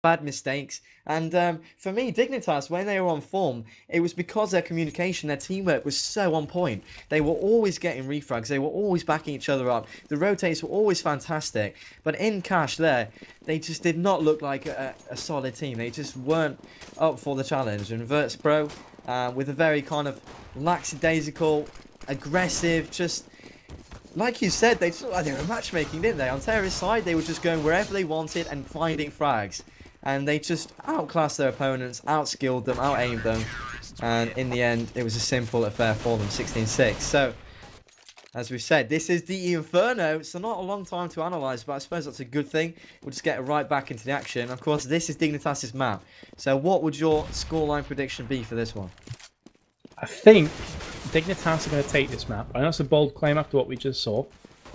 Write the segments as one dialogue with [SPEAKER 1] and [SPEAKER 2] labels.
[SPEAKER 1] bad mistakes. And for me, Dignitas, when they were on form, it was because their communication, their teamwork was so on point. They were always getting refrags, they were always backing each other up. The rotates were always fantastic. But in Cash there, they just did not look like a solid team. They just weren't up for the challenge. And Virtus Pro, with a very kind of lackadaisical, aggressive, just like you said, they just looked like they were matchmaking, didn't they? On Terra's side, they were just going wherever they wanted and finding frags. And they just outclassed their opponents, outskilled them, outaimed them. And in the end, it was a simple affair for them, 16-6. So, as we've said, this is the Inferno. So not a long time to analyse, but I suppose that's a good thing. We'll just get right back into the action. Of course, this is Dignitas' map. So what would your scoreline prediction be for this one?
[SPEAKER 2] I think Dignitas are going to take this map. I know it's a bold claim after what we just saw.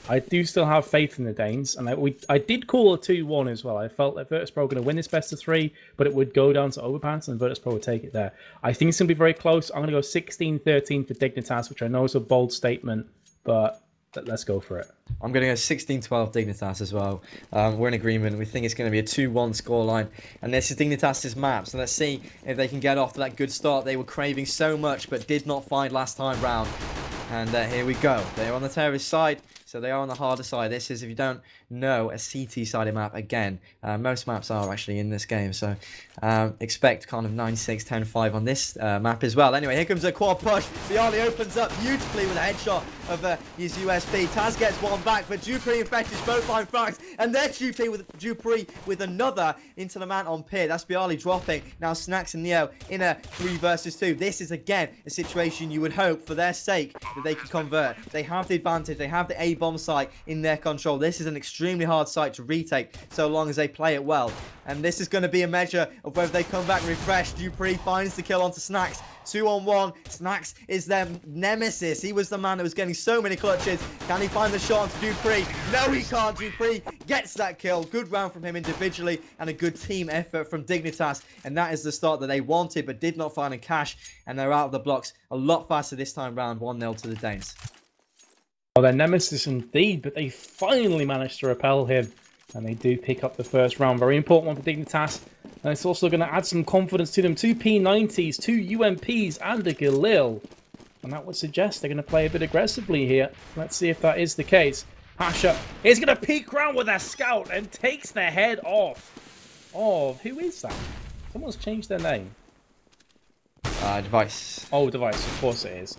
[SPEAKER 2] I do still have faith in the Danes, and I did call a 2-1 as well. I felt that Virtus Pro were going to win this best of 3, but it would go down to overpass, and Virtus Pro would take it there. I think it's going to be very close. I'm going to go 16-13 for Dignitas, which I know is a bold statement, but let's go for it.
[SPEAKER 1] I'm going to go 16-12 Dignitas as well. We're in agreement. We think it's going to be a 2-1 scoreline. And this is Dignitas' map. So let's see if they can get off to that good start they were craving so much but did not find last time round. And here we go. They're on the terrorist side, so they are on the harder side. This is, if you don't know, a CT-sided map again. Most maps are actually in this game, so expect kind of 9-6, 10-5 on this map as well. Anyway, here comes a quad push. Bialy opens up beautifully with a headshot of his USP. Taz gets one back, but Dupree and Fetish both find frags, and then Dupree with another into the man on pit. That's Bialy dropping. Now Snacks and Neo in a 3 versus 2. This is again a situation you would hope for their sake that they can convert. They have the advantage. They have the A-bomb site in their control. This is an extremely hard site to retake so long as they play it well. And this is going to be a measure of whether they come back refreshed. Dupree finds the kill onto Snacks. 2-on-1. Snacks is their nemesis. He was the man that was getting so many clutches. Can he find the shot onto Dupree? No, he can't. Dupree gets that kill. Good round from him individually and a good team effort from Dignitas. And that is the start that they wanted but did not find in Cash. And they're out of the blocks a lot faster this time round. 1-0 to the Danes.
[SPEAKER 2] Well, their nemesis indeed, but they finally managed to repel him. And they do pick up the first round. Very important one for Dignitas. And it's also going to add some confidence to them. 2 P90s, 2 UMPs, and a Galil. And that would suggest they're going to play a bit aggressively here. Let's see if that is the case. Pasha is going to peek round with a scout and takes the head off of... Who is that? Someone's changed their name.
[SPEAKER 1] Device.
[SPEAKER 2] Oh, Device. Of course it is.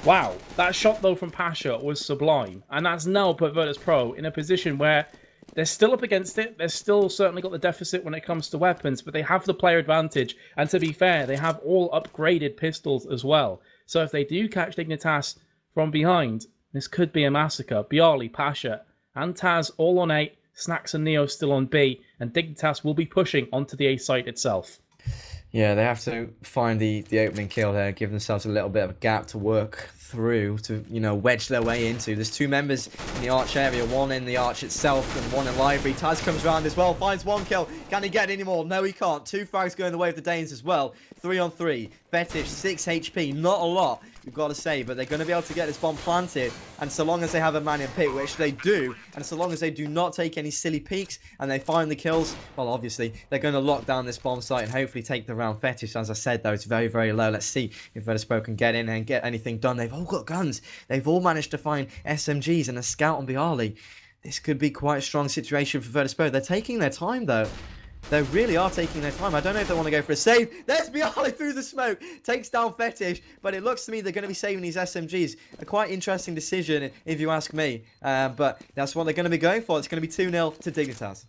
[SPEAKER 2] Wow. That shot, though, from Pasha was sublime. And that's now put Virtus Pro in a position where... they're still up against it. They're still certainly got the deficit when it comes to weapons, but they have the player advantage. And to be fair, they have all upgraded pistols as well. So if they do catch Dignitas from behind, this could be a massacre. Bialy, Pasha, and Taz all on 8. Snacks and Neo still on B. And Dignitas will be pushing onto the A site itself.
[SPEAKER 1] Yeah, they have to find the opening kill there, give themselves a little bit of a gap to work through to, you know, wedge their way into. There's 2 members in the arch area, one in the arch itself and one in library. Taz comes around as well, finds 1 kill. Can he get any more? No, he can't. 2 frags going the way of the Danes as well. 3-on-3. Fetish, 6 HP. Not a lot, you've got to say, but they're going to be able to get this bomb planted. And so long as they have a man in pit, which they do, and so long as they do not take any silly peeks and they find the kills, well, obviously, they're going to lock down this bomb site and hopefully take the round. Fetish, as I said, though, it's very, very low. Let's see if Virtus Pro can get in and get anything done. They've all got guns. They've all managed to find SMGs and a scout on Bialy. This could be quite a strong situation for Virtus Pro. They're taking their time, though. They really are taking their time. I don't know if they want to go for a save. There's Bialy through the smoke. Takes down Fetish. But it looks to me they're going to be saving these SMGs. A quite interesting decision, if you ask me. But that's what they're going to be going for. It's going to be 2-0 to Dignitas.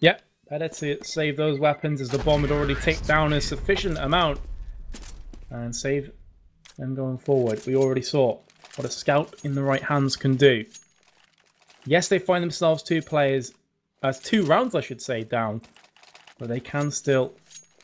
[SPEAKER 2] Yep. Better to save those weapons as the bomb had already ticked down a sufficient amount. And save them going forward. We already saw what a scout in the right hands can do. Yes, they find themselves 2 players, 2 rounds I should say, down. But they can still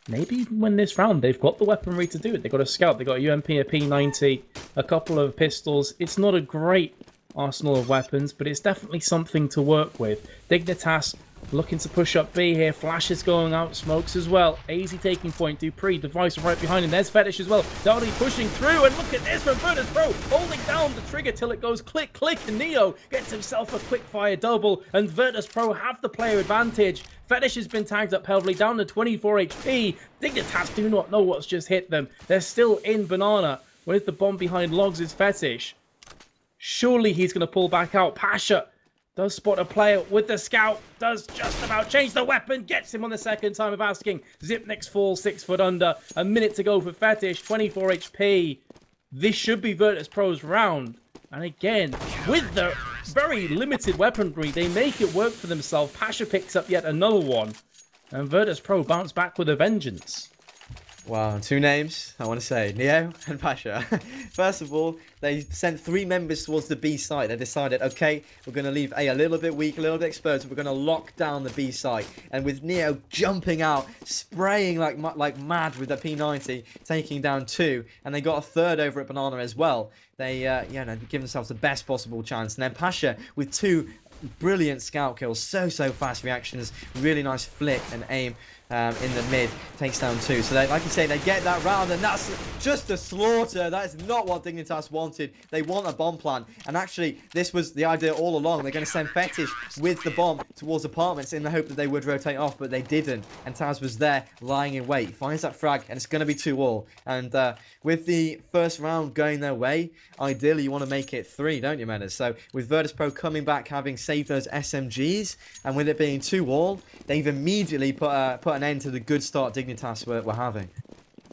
[SPEAKER 2] maybe win this round. They've got the weaponry to do it. They've got a scout, they've got a UMP, a P90, a couple of pistols. It's not a great arsenal of weapons, but it's definitely something to work with. Dignitas Looking to push up B here. Flash is going out. Smokes as well. AZ taking point. Dupree. Device right behind him. There's Fetish as well. Darty pushing through. And look at this from Virtus Pro. Holding down the trigger till it goes click, click. And Neo gets himself a quick fire double. And Virtus Pro have the player advantage. Fetish has been tagged up heavily. Down to 24 HP. Dignitas do not know what's just hit them. They're still in Banana. With the bomb behind Logs is Fetish. Surely he's going to pull back out. Pasha does spot a player with the scout, does just about change the weapon, gets him on the second time of asking. Zipnix falls 6 foot under, a minute to go for Fetish, 24 HP. This should be Virtus Pro's round. And again, with the very limited weaponry, they make it work for themselves. Pasha picks up yet another one, and Virtus Pro bounce back with a vengeance.
[SPEAKER 1] Wow, 2 names, I want to say, Neo and Pasha. First of all, they sent 3 members towards the B site. They decided, okay, we're going to leave A a little bit weak, a little bit exposed, but we're going to lock down the B site. And with Neo jumping out, spraying like mad with the P90, taking down 2, and they got a 3rd over at Banana as well. They, give themselves the best possible chance. And then Pasha with 2 brilliant scout kills, so fast reactions, really nice flick and aim in the mid, takes down 2. So they, like you say, they get that round, and that's just a slaughter. That is not what Dignitas wanted. They want a bomb plant, and actually this was the idea all along. They're going to send Fetish with the bomb towards apartments in the hope that they would rotate off, but they didn't, and Taz was there lying in wait, finds that frag, and it's going to be 2-all. And with the first round going their way, ideally you want to make it 3, don't you, Menace? So with Virtus Pro coming back, having saved those SMGs, and with it being 2-all, they've immediately put an end to the good start Dignitas were having.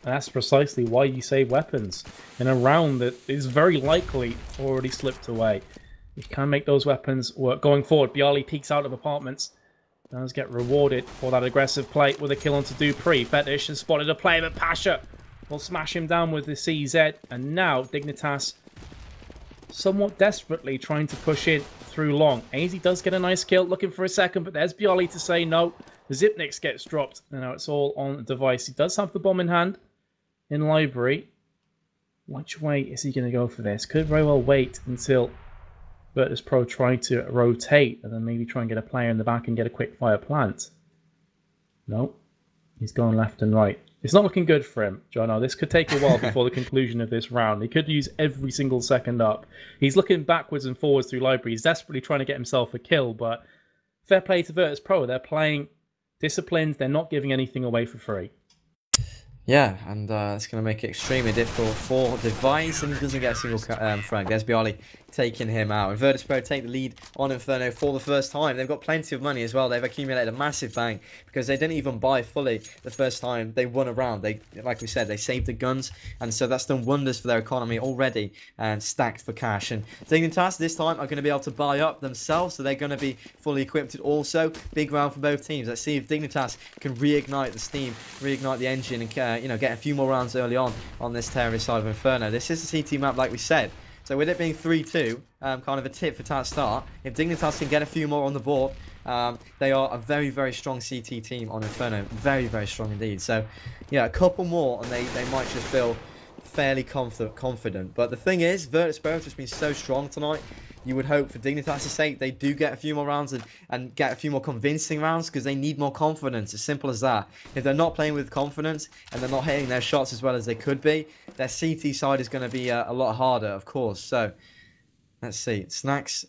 [SPEAKER 2] And that's precisely why you save weapons in a round that is very likely already slipped away. You can make those weapons work going forward. Bialy peeks out of apartments. Does get rewarded for that aggressive play with a kill onto Dupree. Fetish has spotted a player, but Pasha will smash him down with the CZ. And now Dignitas somewhat desperately trying to push in through long. AZ does get a nice kill, looking for a second, but there's Bialy to say no. Zipnix gets dropped, and now it's all on the device. He does have the bomb in hand in library. Which way is he going to go for this? Could very well wait until Virtus Pro try to rotate, and then maybe try and get a player in the back and get a quick fire plant. No, he's going left and right. It's not looking good for him, Jono. This could take a while before the conclusion of this round. He could use every single second up. He's looking backwards and forwards through library. He's desperately trying to get himself a kill, but fair play to Virtus Pro. They're playing disciplined. They're not giving anything away for free.
[SPEAKER 1] Yeah, and it's going to make it extremely difficult for Device, and he doesn't get a single frag. There's Bialy taking him out. And Virtus Pro take the lead on Inferno for the first time. They've got plenty of money as well. They've accumulated a massive bank because they didn't even buy fully the first time they won a round. They, like we said, they saved the guns, and so that's done wonders for their economy already and stacked for cash. And Dignitas this time are going to be able to buy up themselves, so they're going to be fully equipped also. Big round for both teams. Let's see if Dignitas can reignite the steam, reignite the engine, and get a few more rounds early on this terrorist side of Inferno. This is a CT map, like we said. So with it being 3-2, kind of a tip for Tat start. If Dignitas can get a few more on the board, they are a very, very strong CT team on Inferno. Very, very strong indeed. So, yeah, a couple more and they might just feel fairly confident. But the thing is, Virtus Pro have just been so strong tonight. You would hope for Dignitas' sake they do get a few more rounds and get a few more convincing rounds, because they need more confidence. As simple as that. If they're not playing with confidence and they're not hitting their shots as well as they could be, their CT side is going to be a lot harder, of course. So let's see. Snacks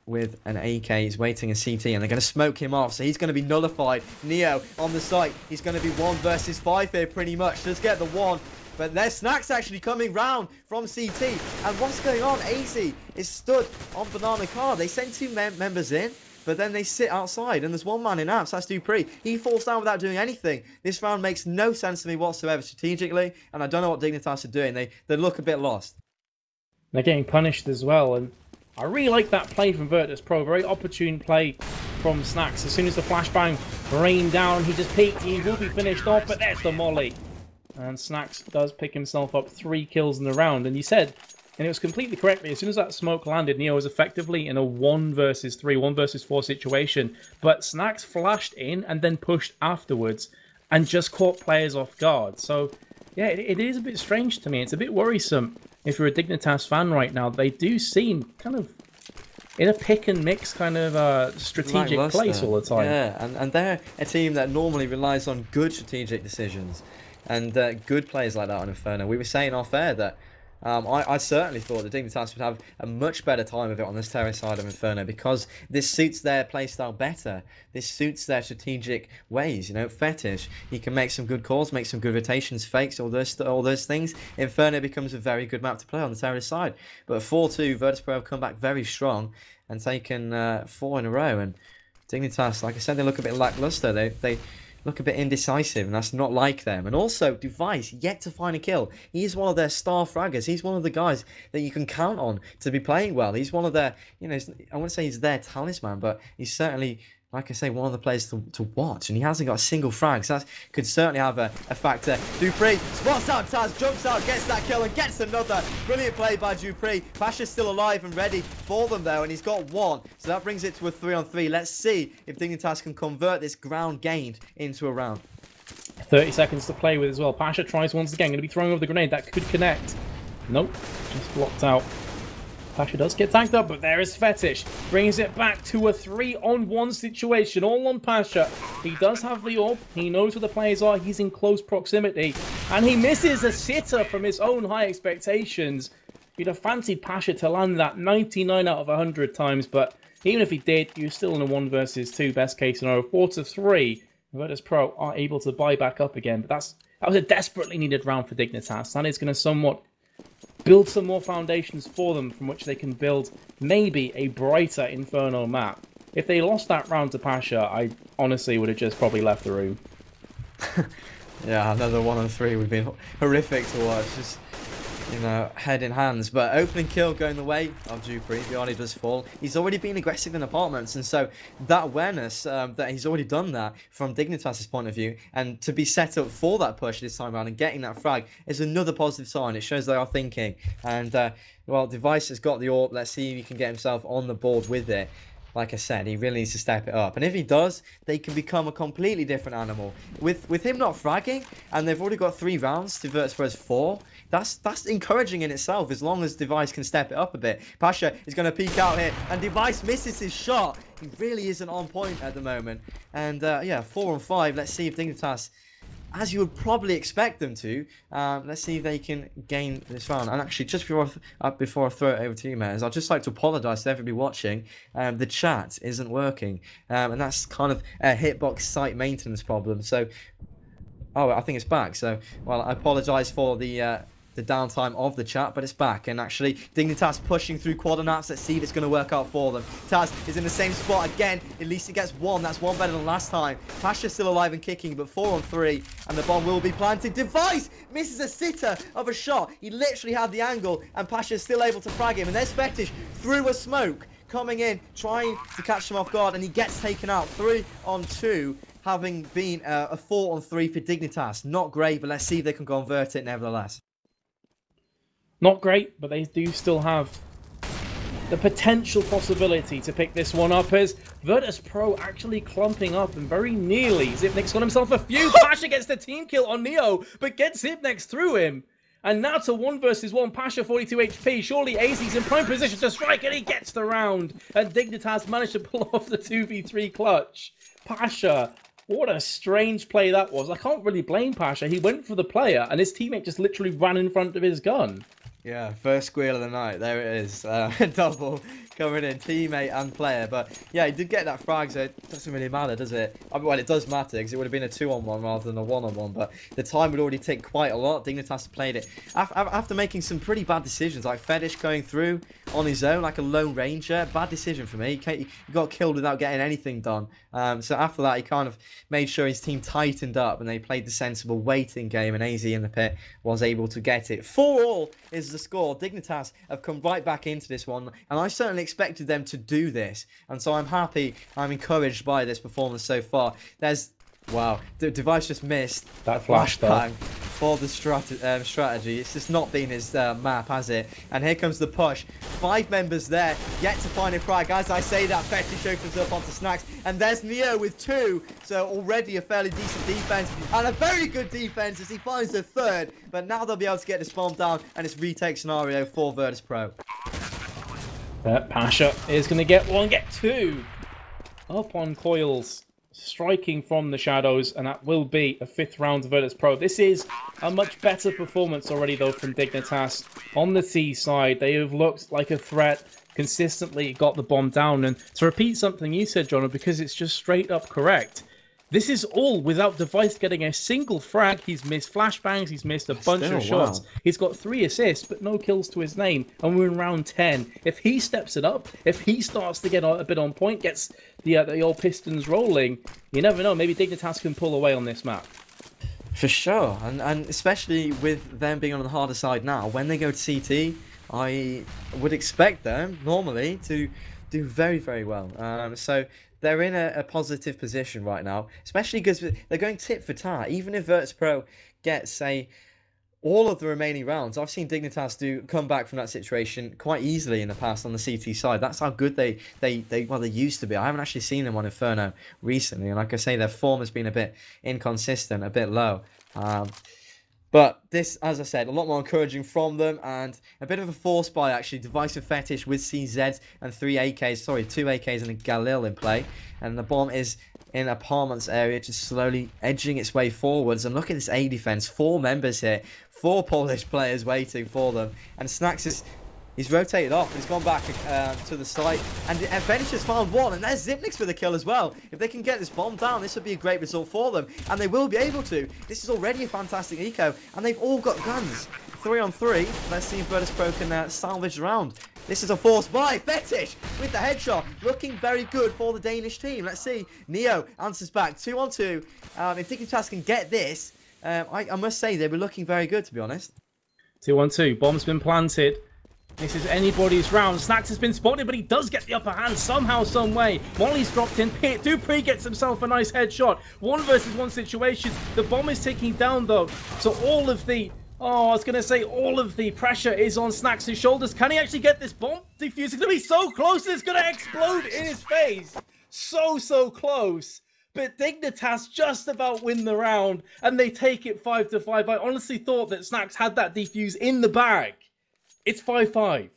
[SPEAKER 1] with an AK is waiting in CT, and they're going to smoke him off, so he's going to be nullified. Neo on the site. He's going to be 1 versus 5 here pretty much. Let's get the 1. But there's Snacks actually coming round from CT. And what's going on? AZ is stood on Banana Car. They send 2 members in, but then they sit outside. And there's 1 man in apps. That's Dupree. He falls down without doing anything. This round makes no sense to me whatsoever strategically. And I don't know what Dignitas are doing. They look a bit lost.
[SPEAKER 2] They're getting punished as well. And I really like that play from Virtus Pro. Very opportune play from Snacks. As soon as the flashbang rained down, he just peeked. He will be finished off, but there's the molly. And Snacks does pick himself up 3 kills in the round. And you said, and it was completely correctly, as soon as that smoke landed, Neo was effectively in a 1 versus 3, 1 versus 4 situation. But Snacks flashed in and then pushed afterwards and just caught players off guard. So, yeah, it is a bit strange to me. It's a bit worrisome if you're a Dignitas fan right now. They do seem kind of in a pick and mix kind of strategic place all the time.
[SPEAKER 1] Yeah, and they're a team that normally relies on good strategic decisions and good players like that on Inferno. We were saying off air that I certainly thought the Dignitas would have a much better time of it on this terrace side of Inferno because this suits their playstyle better. This suits their strategic ways. You know, Fetish, he can make some good calls, make some good rotations, fakes, all those things. Inferno becomes a very good map to play on the terrace side. But 4-2, Virtus.pro have come back very strong and taken 4 in a row. And Dignitas, like I said, they look a bit lackluster. They look a bit indecisive, and that's not like them. And also, Device, yet to find a kill. He's one of their star fraggers. He's one of the guys that you can count on to be playing well. He's one of their, you know, I wouldn't say he's their talisman, but he's certainly, like I say, one of the players to watch. And he hasn't got a single frag, so that could certainly have a factor. Dupree spots out Taz, jumps out, gets that kill, and gets another. Brilliant play by Dupree. Pasha's still alive and ready for them, though, and he's got 1. So that brings it to a 3-on-3. Let's see if Dignitas can convert this ground gained into a round.
[SPEAKER 2] 30 seconds to play with as well. Pasha tries once again. Going to be throwing over the grenade. That could connect. Nope. Just blocked out. Pasha does get tagged up, but there is Fetish. Brings it back to a 3-on-1 situation. All on Pasha. He does have the orb. He knows where the players are. He's in close proximity. And he misses a sitter from his own high expectations. You'd have fancied Pasha to land that 99 out of 100 times, but even if he did, you're still in a 1 versus 2 best case scenario. 4-3. Virtus.pro are able to buy back up again, but that was a desperately needed round for Dignitas. That is going to somewhat build some more foundations for them from which they can build maybe a brighter Inferno map. If they lost that round to Pasha, I honestly would have just probably left the room.
[SPEAKER 1] Yeah, another 1-on-3 would be horrific to watch. Just, you know, head in hands. But opening kill going the way of Dupree. Vianney does fall. He's already been aggressive in apartments, and so that awareness that he's already done that from Dignitas' point of view, and to be set up for that push this time around and getting that frag is another positive sign. It shows they are thinking. And well, Device has got the orb. Let's see if he can get himself on the board with it. Like I said, he really needs to step it up. And if he does, they can become a completely different animal. With him not fragging, and they've already got 3 rounds to Virtus.pro's 4, that's encouraging in itself, as long as Device can step it up a bit. Pasha is going to peek out here, and Device misses his shot. He really isn't on point at the moment. And yeah, 4-on-5. Let's see if Dignitas, as you would probably expect them to, let's see if they can gain this round. And actually, just before I throw it over to you, Matters, I'd just like to apologise to everybody watching. The chat isn't working, and that's kind of a hitbox site maintenance problem. So, oh, I think it's back. So, well, I apologise for the downtime of the chat, but it's back. And actually, Dignitas pushing through Quadranaps. Let's see if it's going to work out for them. Taz is in the same spot again. At least he gets 1. That's 1 better than last time. Pasha's still alive and kicking, but 4-on-3, and the bomb will be planted. Device misses a sitter of a shot. He literally had the angle, and Pasha's still able to frag him. And there's Fetish through a smoke, coming in, trying to catch him off guard, and he gets taken out. 3-on-2, having been a 4-on-3 for Dignitas. Not great, but let's see if they can convert it nevertheless.
[SPEAKER 2] Not great, but they do still have the potential possibility to pick this one up, as Virtus.pro actually clumping up and very nearly Zipnik's got himself a few. Pasha gets the team kill on Neo, but gets Zipnex through him. And now to 1 versus 1, Pasha 42 HP. Surely AZ's in prime position to strike, and he gets the round. And Dignitas managed to pull off the 2v3 clutch. Pasha, what a strange play that was. I can't really blame Pasha. He went for the player, and his teammate just literally ran in front of his gun.
[SPEAKER 1] Yeah, first squeal of the night. There it is. Double coming in, teammate and player. But yeah, he did get that frag, so it doesn't really matter, does it? I mean, well, it does matter, because it would have been a 2-on-1 rather than a 1-on-1. But the time would already take quite a lot. Dignitas played it after making some pretty bad decisions, like Fetish going through on his own, like a lone ranger. Bad decision for me. He got killed without getting anything done. So after that, he kind of made sure his team tightened up, and they played the sensible waiting game, and AZ in the pit was able to get it. 4-all is the score. Dignitas have come right back into this one, and I certainly expected them to do this, and so I'm happy, I'm encouraged by this performance so far. There's, wow, the Device just missed
[SPEAKER 2] that flashbang
[SPEAKER 1] for the strategy. It's just not been his map, has it? And here comes the push. 5 members there, yet to find a frag. As I say that, Fetish opens up onto Snacks, and there's Neo with 2, so already a fairly decent defense, and a very good defense as he finds a 3rd, but now they'll be able to get this bomb down, and it's retake scenario for Virtus.pro.
[SPEAKER 2] Pasha is going to get one, get two. Up on coils, striking from the shadows, and that will be a 5th round Virtus Pro. This is a much better performance already, though, from Dignitas. On the T side, they have looked like a threat, consistently got the bomb down. And to repeat something you said, John, because it's just straight up correct, this is all without Device getting a single frag. He's missed flashbangs. He's missed a bunch of shots. Wow. He's got 3 assists, but no kills to his name. And we're in round 10. If he steps it up, if he starts to get a bit on point, gets the old Pistons rolling, you never know. Maybe Dignitas can pull away on this map.
[SPEAKER 1] For sure. And especially with them being on the harder side now, when they go to CT, I would expect them, normally, to do very, very well. So they're in a positive position right now, especially because they're going tit for tat. Even if Virtus Pro gets, say, all of the remaining rounds, I've seen Dignitas come back from that situation quite easily in the past on the CT side. That's how good they used to be. I haven't actually seen them on Inferno recently, and like I say, their form has been a bit inconsistent, a bit low. But this, as I said, a lot more encouraging from them, and a bit of a force buy, actually. Divisive Fetish with CZs and 2 AKs and a Galil in play. And the bomb is in Apartments area, just slowly edging its way forwards. And look at this A defense, 4 members here, 4 Polish players waiting for them. And Snacks he's rotated off, and he's gone back to the site. And Fetish has found one, and there's Zipnix for the kill as well. If they can get this bomb down, this would be a great result for them. And they will be able to. This is already a fantastic eco, and they've all got guns. 3 on 3. Let's see if Virtus Pro can salvage the round. This is a force buy. Fetish with the headshot. Looking very good for the Danish team. Let's see. Neo answers back. 2 on 2. If Dignitas can get this, I must say they were looking very good, to be honest.
[SPEAKER 2] 2 on 2. Bomb's been planted. This is anybody's round. Snacks has been spotted, but he does get the upper hand somehow, some way. Molly's dropped in. Dupree gets himself a nice headshot. 1 versus 1 situation. The bomb is ticking down, though. So all of the... Oh, I was going to say all of the pressure is on Snacks' shoulders. Can he actually get this bomb defused? It's going to be so close. It's going to explode in his face. So close. But Dignitas just about win the round, and they take it 5-5. I honestly thought that Snacks had that defuse in the bag. It's 5-5.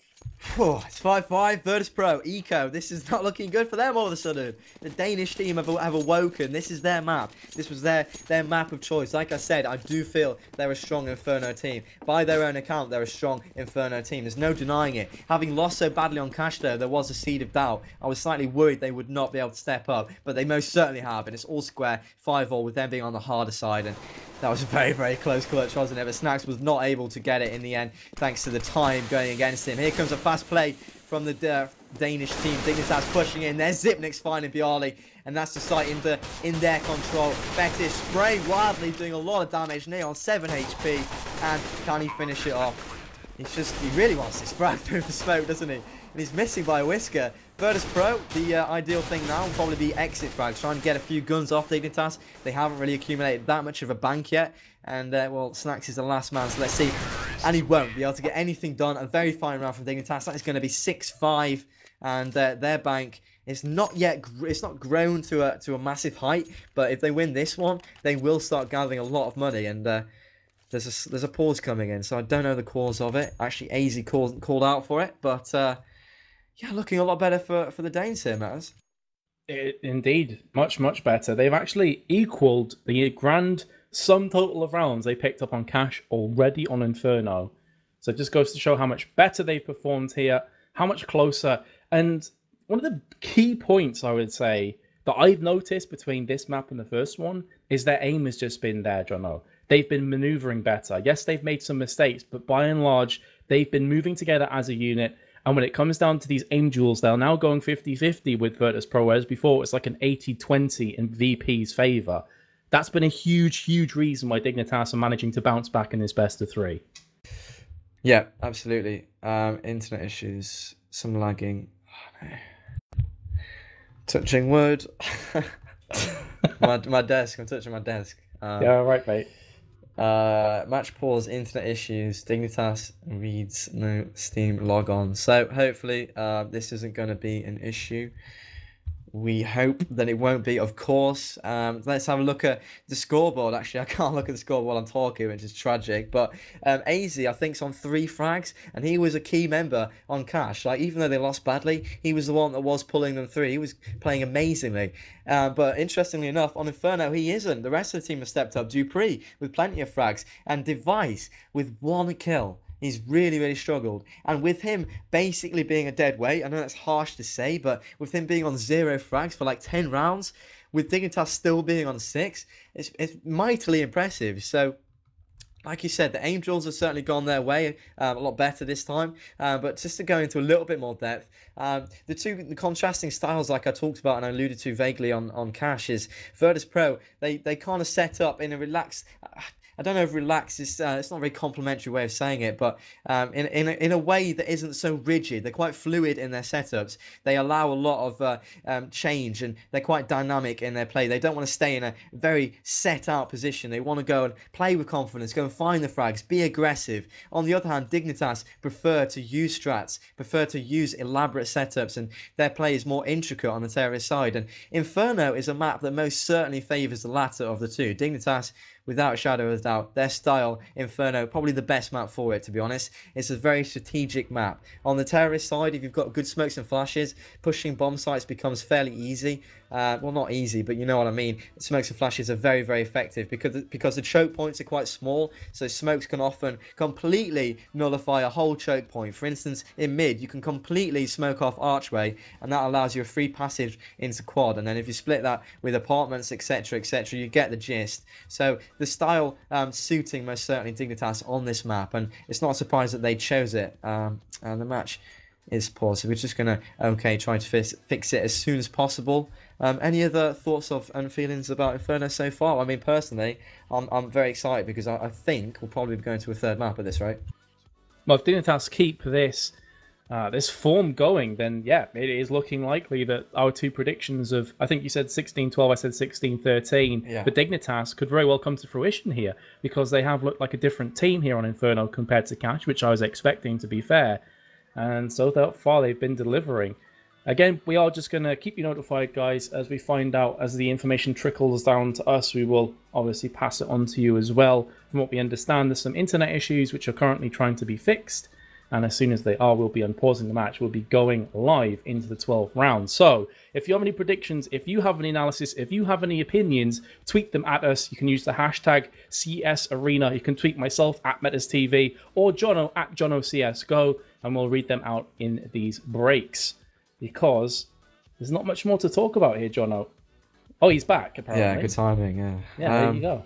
[SPEAKER 1] It's 5-5. Virtus Pro, Eco. This is not looking good for them all of a sudden. The Danish team have awoken. This is their map. This was their map of choice. Like I said, I do feel they're a strong Inferno team. By their own account, they're a strong Inferno team. There's no denying it. Having lost so badly on Cash, though, there was a seed of doubt. I was slightly worried they would not be able to step up, but they most certainly have. And it's all square, 5-all, with them being on the harder side. And that was a very, very close clutch, wasn't it? But Snacks was not able to get it in the end, thanks to the time going against him. Here comes a fast play from the Danish team. Dignitas pushing in. There's Zipnix finding Bialy, and that's the site in their control. Fetish spray wildly, doing a lot of damage. Neon 7 HP, and can he finish it off? He really wants to sprag through the smoke, doesn't he? And he's missing by a whisker. Virtus Pro, the ideal thing now will probably be exit frags, trying to get a few guns off Dignitas. They haven't really accumulated that much of a bank yet. And, well, Snacks is the last man, so let's see. And he won't be able to get anything done. A very fine round from Dignitas. That is going to be 6-5. And their bank is not yet, it's not grown to a massive height. But if they win this one, they will start gathering a lot of money. And there's a pause coming in, so I don't know the cause of it. Actually, AZ called out for it. But, yeah, looking a lot better for the Danes here, Matters.
[SPEAKER 2] Indeed, much better. They've actually equaled the grand sum total of rounds they picked up on Cash already on Inferno. So it just goes to show how much better they've performed here, how much closer. And one of the key points, I would say, that I've noticed between this map and the first one is their aim has just been there, Jono. They've been maneuvering better. Yes, they've made some mistakes, but by and large, they've been moving together as a unit. And when it comes down to these aim duels, they're now going 50-50 with Virtus Pro, whereas before it's like an 80-20 in VP's favour. That's been a huge reason why Dignitas are managing to bounce back in this best of 3.
[SPEAKER 1] Yeah, absolutely. Internet issues, some lagging. Oh, no. Touching wood. my desk. I'm touching my desk.
[SPEAKER 2] Yeah, right, mate.
[SPEAKER 1] Match pause, internet issues. Dignitas reads no Steam log on. So hopefully this isn't going to be an issue We hope that it won't be, of course. Let's have a look at the scoreboard. Actually, I can't look at the scoreboard while I'm talking, which is tragic. But AZ, I think, is on 3 frags, and he was a key member on Cash. Like, even though they lost badly, he was the one that was pulling them through. He was playing amazingly. But interestingly enough, on Inferno, he isn't. The rest of the team have stepped up. Dupree with plenty of frags, and Device with 1 kill. He's really, really struggled. And with him basically being a dead weight, I know that's harsh to say, but with him being on 0 frags for like 10 rounds, with Dignitas still being on 6, it's mightily impressive. So, like you said, the Angels have certainly gone their way a lot better this time. But just to go into a little bit more depth, the contrasting styles, like I talked about and I alluded to vaguely on Cash, is Virtus Pro. They kind of set up in a relaxed. I don't know if relaxed is it's not a very complimentary way of saying it, but in a way that isn't so rigid. They're quite fluid in their setups. They allow a lot of change, and they're quite dynamic in their play. They don't want to stay in a very set out position. They want to go and play with confidence, go and find the frags, be aggressive. On the other hand, Dignitas prefer to use strats, prefer to use elaborate setups, and their play is more intricate on the terrorist side. And Inferno is a map that most certainly favours the latter of the two. Dignitas, without a shadow of a doubt, their style, Inferno, probably the best map for it, to be honest. It's a very strategic map. On the terrorist side, if you've got good smokes and flashes, pushing bomb sites becomes fairly easy. Well, not easy, but you know what I mean. Smokes and flashes are very, very effective because the choke points are quite small, so smokes can often completely nullify a whole choke point. For instance, in mid, you can completely smoke off archway, and that allows you a free passage into quad. And then if you split that with apartments, etc., etc., you get the gist. So the style suiting most certainly Dignitas on this map, and it's not a surprise that they chose it. And the match is paused, so we're just gonna try to fix it as soon as possible. Any other thoughts and feelings about Inferno so far? I mean, personally, I'm very excited because I think we'll probably be going to a 3rd map at this rate.
[SPEAKER 2] Well, if Dignitas keep this form going, then yeah, it is looking likely that our 2 predictions of, I think you said 16-12, I said 16-13, but Dignitas could very well come to fruition here because they have looked like a different team here on Inferno compared to Cash, which I was expecting, to be fair. And so far they've been delivering. Again, we are just going to keep you notified, guys, as we find out, as the information trickles down to us. We will obviously pass it on to you as well. From what we understand, there's some internet issues which are currently trying to be fixed. And as soon as they are, we'll be unpausing the match. We'll be going live into the 12th round. So if you have any predictions, if you have any analysis, if you have any opinions, tweet them at us. You can use the hashtag CSArena. You can tweet myself at MetasTV or Jono at JonoCSGO, and we'll read them out in these breaks. Because there's not much more to talk about here, Jono. Oh, he's back, apparently.
[SPEAKER 1] Yeah, good timing, yeah.
[SPEAKER 2] Yeah, there you go.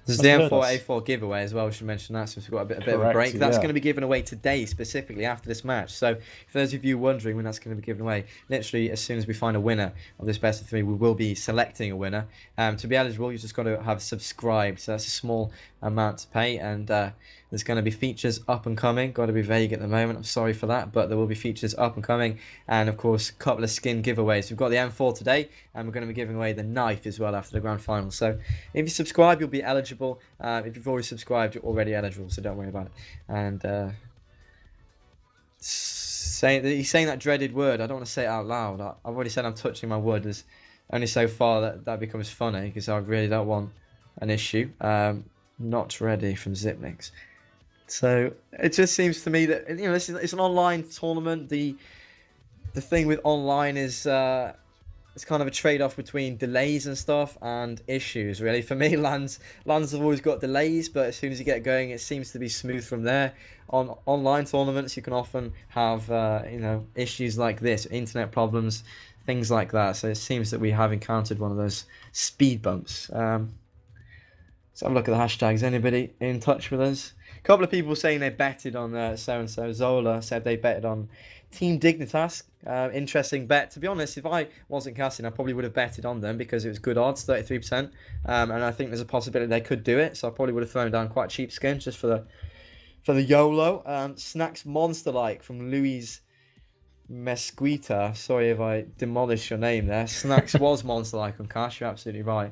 [SPEAKER 1] There's the M4A4 giveaway as well. We should mention that, so we've got a bit of a break. That's going to be given away today, specifically after this match. So, for those of you wondering when that's going to be given away, literally as soon as we find a winner of this best of 3, we will be selecting a winner. To be eligible, you've just got to have subscribed. So that's a small amount to pay, and there's going to be features up and coming. Got to be vague at the moment. I'm sorry for that, but there will be features up and coming, and of course, a couple of skin giveaways. We've got the M4 today, and we're going to be giving away the knife as well after the grand final. So, if you subscribe, you'll be eligible. If you've already subscribed, you're already eligible, so don't worry about it. And he's saying that dreaded word. I don't want to say it out loud. I've already said I'm touching my wood. There's only so far that becomes funny because I really don't want an issue. Not ready from Zipnix. So it just seems to me that it's an online tournament. The thing with online is it's kind of a trade-off between delays and stuff and issues, really. For me, lands have always got delays, but as soon as you get going, it seems to be smooth from there. On online tournaments, you can often have issues like this, internet problems, things like that. So it seems that we have encountered one of those speed bumps. Let's have a look at the hashtags. Anybody in touch with us? A couple of people saying they betted on so-and-so. Zola said they betted on Team Dignitas. Interesting bet. To be honest, if I wasn't casting, I probably would have betted on them because it was good odds, 33%. And I think there's a possibility they could do it. So I probably would have thrown down quite cheap skins just for the YOLO. Snacks Monster-like from Luis Mesquita. Sorry if I demolished your name there. Snacks was Monster-like on Cash. You're absolutely right.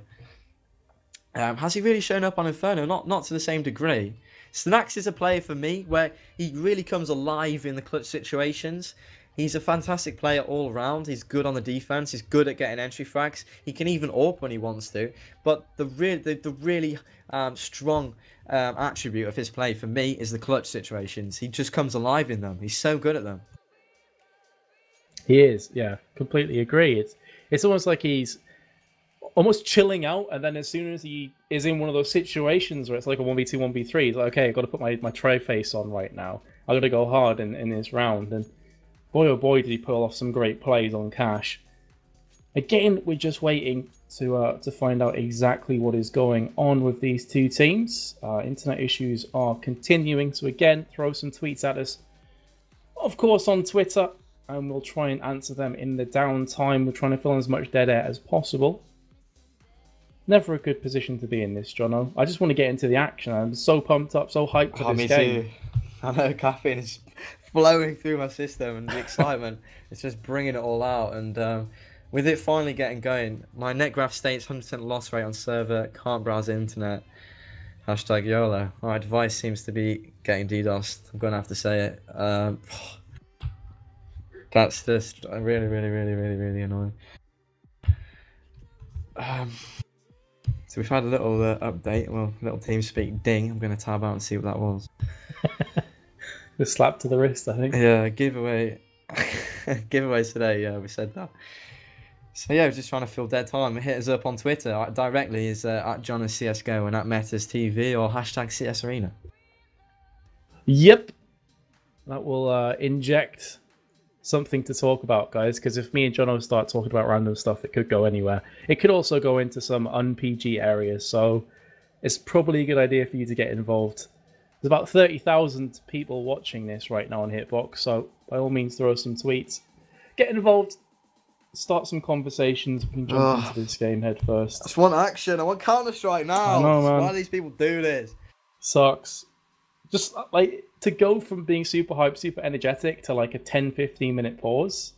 [SPEAKER 1] Has he really shown up on Inferno? Not to the same degree. Snacks is a player for me where he really comes alive in the clutch situations. He's a fantastic player all around. He's good on the defense. He's good at getting entry frags. He can even AWP when he wants to. But the really strong attribute of his play for me is the clutch situations. He just comes alive in them. He's so good at them.
[SPEAKER 2] He is, yeah, completely agree. It's almost like he's almost chilling out, and then as soon as he is in one of those situations where it's like a 1v2, 1v3, he's like, okay, I've got to put my try face on right now. I've got to go hard in this round. And boy, oh boy, did he pull off some great plays on Cash. Again, we're just waiting to find out exactly what is going on with these two teams. Internet issues are continuing, so again, throw some tweets at us. Of course, on Twitter, and we'll try and answer them in the downtime. We're trying to fill in as much dead air as possible. Never a good position to be in this, Jono. I just want to get into the action. I'm so pumped up, so hyped for this game.
[SPEAKER 1] Me too. I know caffeine is flowing through my system, and the excitement is just bringing it all out. And with it finally getting going, my net graph states 100% loss rate on server. Can't browse the internet. Hashtag YOLO. My device seems to be getting DDoSed. I'm going to have to say it. That's just really, really, really, really, really annoying. So we've had a little update, well, little TeamSpeak ding. I'm going to tab out and see what that was.
[SPEAKER 2] The slap to the wrist, I think.
[SPEAKER 1] Yeah, giveaway. Giveaways today, yeah, we said that. So yeah, we're just trying to fill dead time. Hit us up on Twitter directly is at JohnCSGO and at Metas TV or hashtag CS Arena.
[SPEAKER 2] Yep. That will inject something to talk about, guys, because if me and Jono start talking about random stuff, it could go anywhere. It could also go into some un-PG areas, so it's probably a good idea for you to get involved. There's about 30,000 people watching this right now on Hitbox, so by all means throw some tweets. Get involved, start some conversations. We can jump into this game head first.
[SPEAKER 1] I just want action. I want Counter-Strike now.
[SPEAKER 2] I know, man.
[SPEAKER 1] Why do these people do this?
[SPEAKER 2] Sucks. Just like to go from being super hyped, super energetic to like a 10-15 minute pause.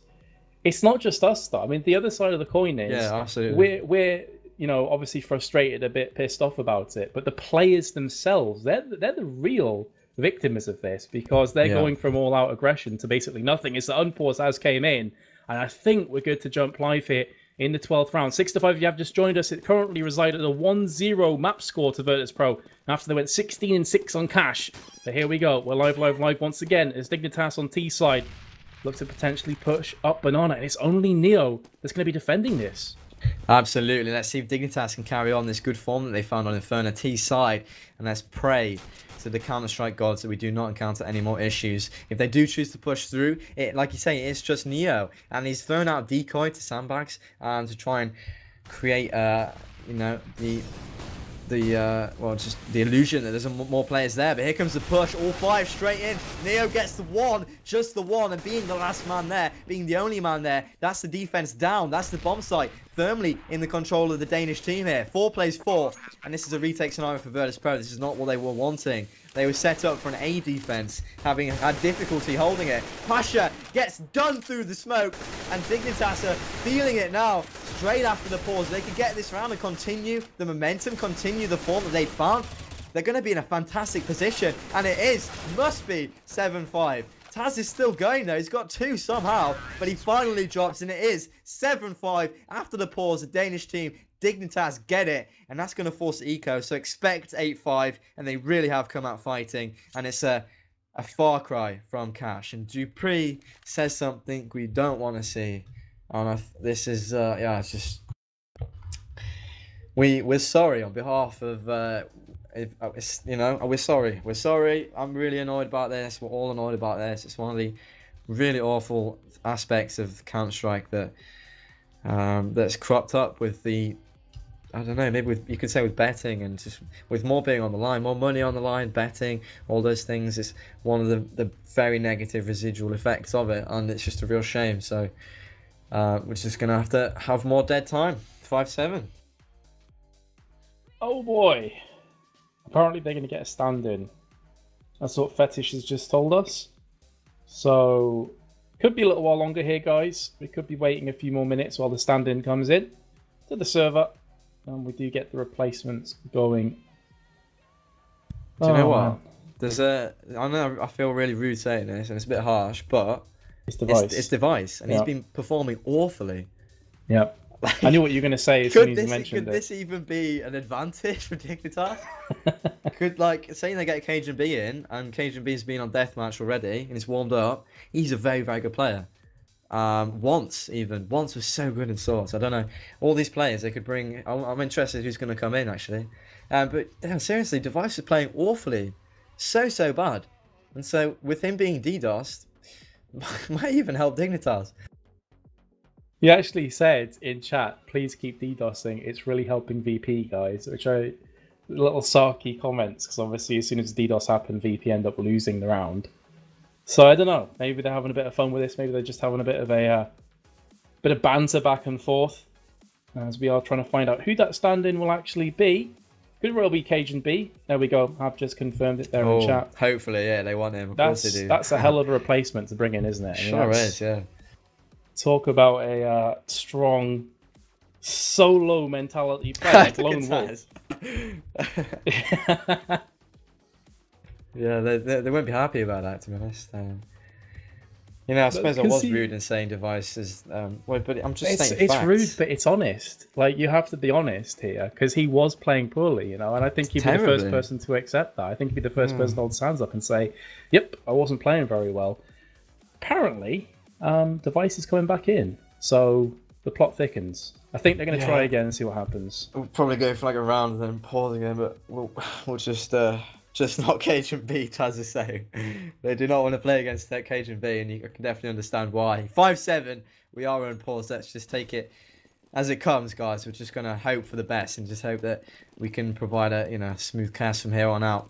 [SPEAKER 2] It's not just us though. I mean, the other side of the coin is
[SPEAKER 1] absolutely.
[SPEAKER 2] We're obviously frustrated, a bit pissed off about it, but the players themselves, they're the real victims of this, because they're going from all out aggression to basically nothing. It's the unpause as came in, and I think we're good to jump live here in the 12th round. 6-5 if you have just joined us. It currently resides at a 1-0 map score to Virtus Pro after they went 16-6 on Cash. But here we go. We're live once again as Dignitas on T side look to potentially push up Banana, and it's only Neo that's going to be defending this.
[SPEAKER 1] Absolutely. Let's see if Dignitas can carry on this good form that they found on Inferno T side, and let's pray to the Counter-Strike gods that we do not encounter any more issues. If they do choose to push through, it, like you say, it's just Neo, and he's thrown out decoy to sandbags to try and create, just the illusion that there's more players there. But here comes the push, all five straight in. Neo gets the one, just the one, and being the last man there, being the only man there, that's the defense down. That's the bomb site firmly in the control of the Danish team here. 4 plays 4, and this is a retake scenario for Virtus Pro. This is not what they were wanting. They were set up for an A defense, having had difficulty holding it. Pasha gets done through the smoke, and Dignitas are feeling it now. Straight after the pause, they could get this round and continue the momentum, continue the form that they found. They're going to be in a fantastic position, and it must be 7-5. Taz is still going though. He's got 2 somehow, but he finally drops, and it is 7-5 after the pause. The Danish team, Dignitas, get it, and that's going to force eco. So expect 8-5, and they really have come out fighting, and it's a far cry from Cash. And Dupree says something we don't want to see. And this is it's just we're sorry on behalf of we're sorry. I'm really annoyed about this. We're all annoyed about this. It's one of the really awful aspects of Counter-Strike that that's cropped up with the, I don't know, maybe you could say with betting, and just with more being on the line, more money on the line, betting, all those things. It's one of the very negative residual effects of it, and it's just a real shame. So we're just gonna have to have more dead time. 5-7.
[SPEAKER 2] Oh boy. Apparently they're going to get a stand-in. That's what Fetish has just told us. So, could be a little while longer here, guys. We could be waiting a few more minutes while the stand-in comes in to the server. And we do get the replacements going.
[SPEAKER 1] Do you know what? There's I know I feel really rude saying this, and it's a bit harsh, but
[SPEAKER 2] It's Device.
[SPEAKER 1] It's Device, and he's been performing awfully.
[SPEAKER 2] Yeah.
[SPEAKER 1] Like,
[SPEAKER 2] I knew what you were going to say as soon as you mentioned
[SPEAKER 1] could this even be an advantage for Dignitas? Could, like, saying they get Cajun B in, and Cajun B's been on deathmatch already, and he's warmed up. He's a very, very good player. Once was so good in Source. I don't know. All these players they could bring. I'm interested who's going to come in actually. But yeah, seriously, Device is playing awfully, so bad, and so with him being DDoSed, might even help Dignitas.
[SPEAKER 2] He actually said in chat, "Please keep DDoSing. It's really helping VP guys," which are little sarky comments because obviously as soon as DDoS happened, VP end up losing the round. So I don't know. Maybe they're having a bit of fun with this. Maybe they're just having a bit of banter back and forth as we are trying to find out who that stand-in will actually be. Could well be Cajun B. There we go. I've just confirmed it there in chat.
[SPEAKER 1] Hopefully, yeah, they want him. Of course they do.
[SPEAKER 2] That's a hell of a replacement to bring in, isn't it?
[SPEAKER 1] Sure is, yeah.
[SPEAKER 2] Talk about a strong solo mentality player, lone wolf.
[SPEAKER 1] Yeah, they won't be happy about that, to be honest. You know, I suppose I was rude in saying Device is... well, but I'm just saying
[SPEAKER 2] it's rude, but it's honest. Like, you have to be honest here, because he was playing poorly, you know, and I think he'd be the first person to accept that. I think he'd be the first person to hold his hands up and say, yep, I wasn't playing very well. Apparently, Device is coming back in, so the plot thickens. I think they're going to try again and see what happens.
[SPEAKER 1] We'll probably go for like a round and then pause again, but we'll just not Cajun B, as I say. They do not want to play against that Cajun B, and you can definitely understand why. 5-7, we are on pause. Let's just take it as it comes, guys. We're just going to hope for the best and just hope that we can provide a smooth cast from here on out.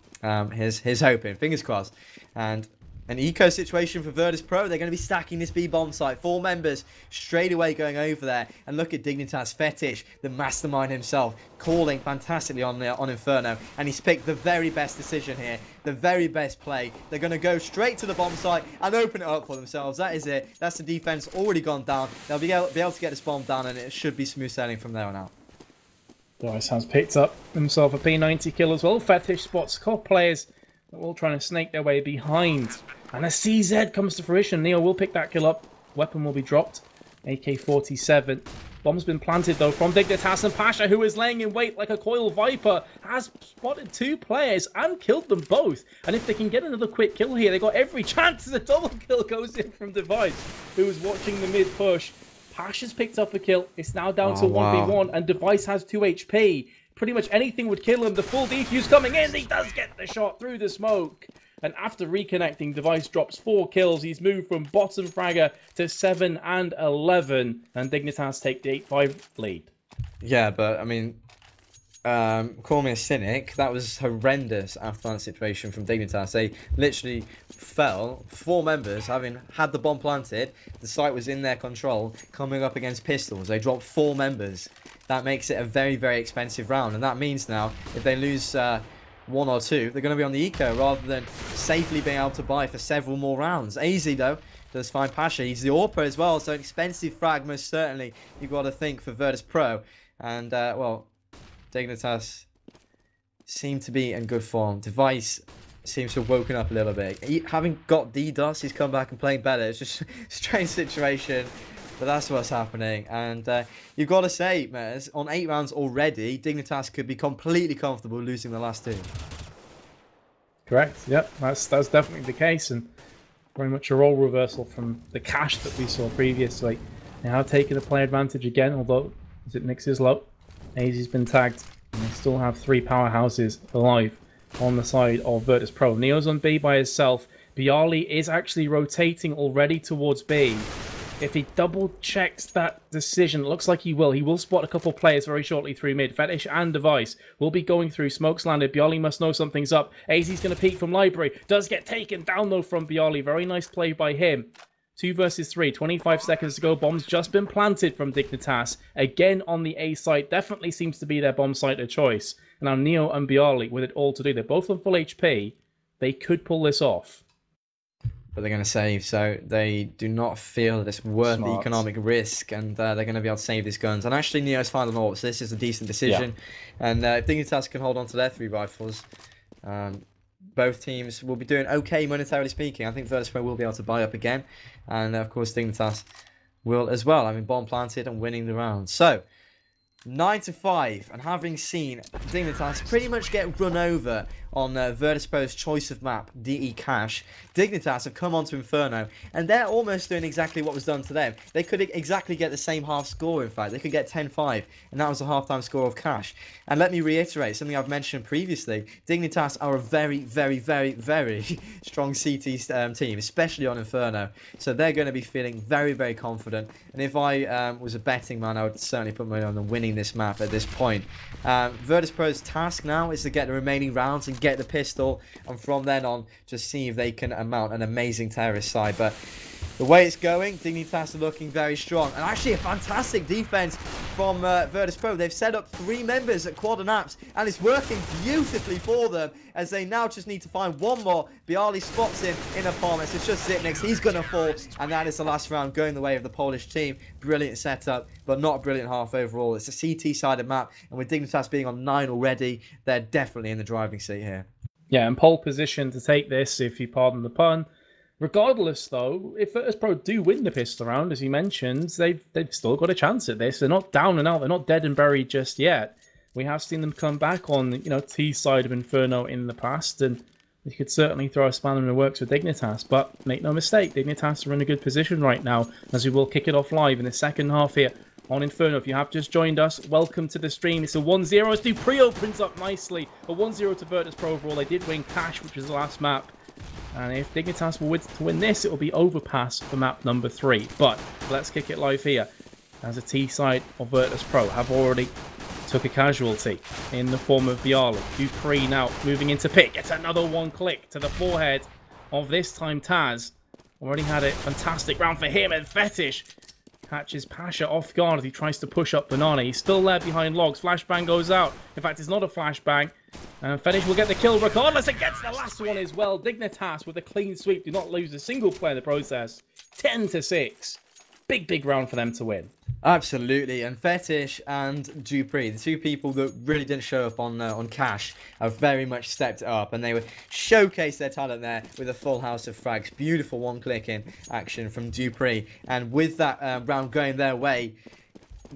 [SPEAKER 1] Here's hoping. Fingers crossed. And an eco situation for Virtus Pro. They're going to be stacking this B-bomb site. 4 members straight away going over there. And look at Dignitas Fetish, the mastermind himself, calling fantastically on Inferno. And he's picked the very best decision here. The very best play. They're going to go straight to the bomb site and open it up for themselves. That is it. That's the defense already gone down. They'll be able to get this bomb down, and it should be smooth sailing from there on out.
[SPEAKER 2] Dice has picked up himself a P90 kill as well. Fetish spots core players that are all trying to snake their way behind. And a CZ comes to fruition. Neo will pick that kill up. Weapon will be dropped. AK-47. Bomb's been planted, though, from Dignitas, and Pasha, who is laying in wait like a coil viper, has spotted 2 players and killed them both. And if they can get another quick kill here, they got every chance. The double kill goes in from Device, who is watching the mid push. Pasha's picked up a kill. It's now down to 1v1, and Device has 2 HP. Pretty much anything would kill him. The full defuse coming in. He does get the shot through the smoke. And after reconnecting, Device drops 4 kills. He's moved from bottom fragger to 7 and 11. And Dignitas take the 8-5 lead.
[SPEAKER 1] Yeah, but I mean, call me a cynic. That was horrendous after that situation from Dignitas. They literally fell. 4 members having had the bomb planted. The site was in their control. Coming up against pistols. They dropped 4 members. That makes it a very, very expensive round. And that means now, if they lose... 1 or 2, they're going to be on the eco rather than safely being able to buy for several more rounds. Easy though, does find Pasha. He's the AWPer as well, so an expensive frag most certainly you've got to think for Virtus Pro. And well, Dignitas seem to be in good form. Device seems to have woken up a little bit. Having got DDoS, he's come back and playing better. It's just a strange situation. But that's what's happening, and you've got to say, Mez, on 8 rounds already, Dignitas could be completely comfortable losing the last 2.
[SPEAKER 2] Correct. Yep, that's definitely the case, and very much a role reversal from the cash that we saw previously. They have taken the play advantage again, although as it mixes low, AZ's been tagged, and they still have 3 powerhouses alive on the side of Virtus Pro. Neo's on B by himself. Bialy is actually rotating already towards B. If he double checks that decision, it looks like he will spot a couple players very shortly through mid. Fetish and Device will be going through. Smoke's landed. Bialy must know something's up. AZ's going to peek from Library. Does get taken down though from Bialy. Very nice play by him. 2 versus 3. 25 seconds to go. Bomb's just been planted from Dignitas. Again on the A site. Definitely seems to be their bomb site of choice. And now Neo and Bialy with it all to do. They're both on full HP. They could pull this off.
[SPEAKER 1] But they're going to save, so they do not feel that it's worth the economic risk, and they're going to be able to save these guns. And actually, Neo's final AWP, so this is a decent decision. Yeah. And if Dignitas can hold on to their 3 rifles, both teams will be doing okay monetarily speaking. I think Virtus Pro will be able to buy up again, and of course Dignitas will as well. I mean, bomb planted and winning the round. So 9-5, and having seen Dignitas pretty much get run over on Virtus Pro's choice of map, DE Cash, Dignitas have come onto Inferno, and they're almost doing exactly what was done to them. They could exactly get the same half score, in fact. They could get 10-5, and that was the halftime score of Cash. And let me reiterate something I've mentioned previously. Dignitas are a very, very, very, very strong CT team, especially on Inferno. So they're going to be feeling very, very confident. And if I was a betting man, I would certainly put money on them winning this map at this point. Virtus Pro's task now is to get the remaining rounds and get the pistol, and from then on just see if they can mount an amazing terrorist side. But the way it's going, Dignitas are looking very strong, and actually a fantastic defense from Virtus Pro. They've set up 3 members at quad and apps, and it's working beautifully for them, as they now just need to find one more. Bialy spots him in a palm. It's just Zipnex. He's going to fall, and that is the last round going the way of the Polish team. Brilliant setup, but not a brilliant half overall. It's a CT-sided map, and with Dignitas being on 9 already, they're definitely in the driving seat here.
[SPEAKER 2] Yeah, and pole position to take this, if you pardon the pun. Regardless, though, if Virtus Pro do win the pistol round, as you mentioned, they've still got a chance at this. They're not down and out. They're not dead and buried just yet. We have seen them come back on, T side of Inferno in the past, and you could certainly throw a spanner in the works with Dignitas. But make no mistake, Dignitas are in a good position right now, as we will kick it off live in the second half here on Inferno. If you have just joined us, welcome to the stream. It's a 1-0 as Dupree opens up nicely. A 1-0 to Virtus Pro overall. They did win Cash, which was the last map. And if Dignitas will win this, it will be Overpass for map number 3. But let's kick it live here, as a T side of Virtus Pro have already took a casualty in the form of Bialy. Dupree now moving into pit. Gets another one click to the forehead of this time Taz. Already had a fantastic round for him, and Fetish catches Pasha off guard as he tries to push up Banana. He's still there behind logs. Flashbang goes out. In fact, it's not a flashbang. And Fetish will get the kill regardless. It gets the last one as well. Dignitas with a clean sweep. Do not lose a single player in the process. 10-6. Big round for them to win.
[SPEAKER 1] Absolutely, and Fetish and Dupree, the 2 people that really didn't show up on Cash, have very much stepped up, and they would showcase their talent there with a full house of frags. Beautiful one-click in action from Dupree, and with that round going their way,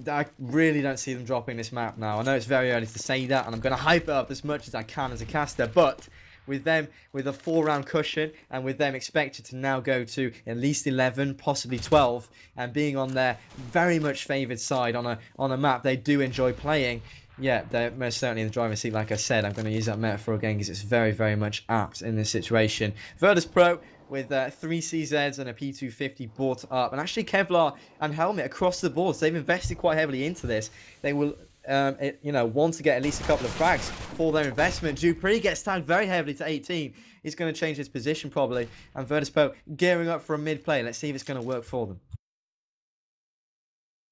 [SPEAKER 1] I really don't see them dropping this map now. I know it's very early to say that, and I'm going to hype it up as much as I can as a caster, but with them with a 4-round cushion, and with them expected to now go to at least 11, possibly 12, and being on their very much favoured side on a map they do enjoy playing, yeah, they're most certainly in the driving seat. Like I said, I'm going to use that metaphor again because it's very, very much apt in this situation. Virtus Pro with 3 CZs and a P250 bought up, and actually Kevlar and Helmet across the board. So they've invested quite heavily into this. They will want to get at least a couple of frags for their investment. Dupree gets tagged very heavily to 18. He's going to change his position probably. And Virtus Pro gearing up for a mid play. Let's see if it's going to work for them.